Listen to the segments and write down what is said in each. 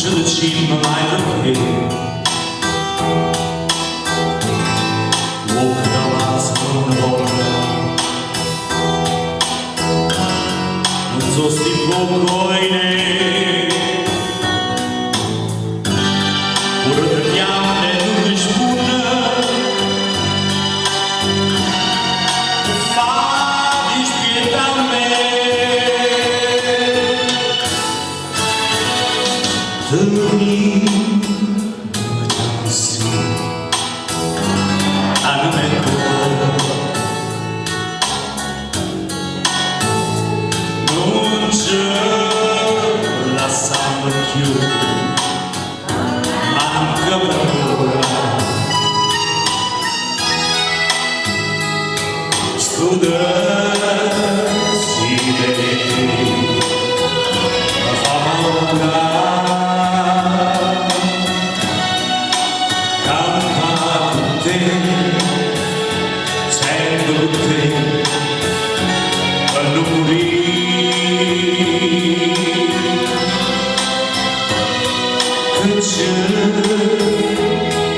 to the cima mai perché walk dalla seconda volta non so sti pocoine pure tagliamo e non risponde fa dispietarmi dormir così Anema non ce la sanno più manca paura studersi ma fa paura sento te quando morì che c'è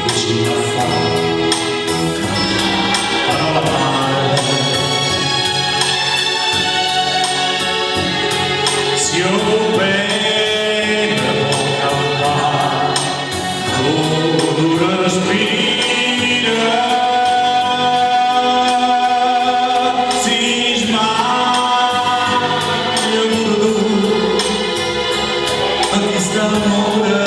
vicino a fare parola male se io bene può campare con una spina d'amore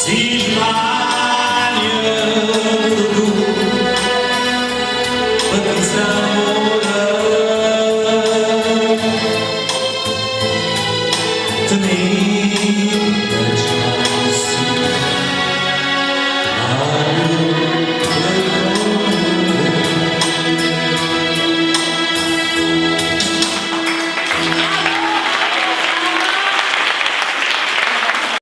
si sbaglia tu, perché siamo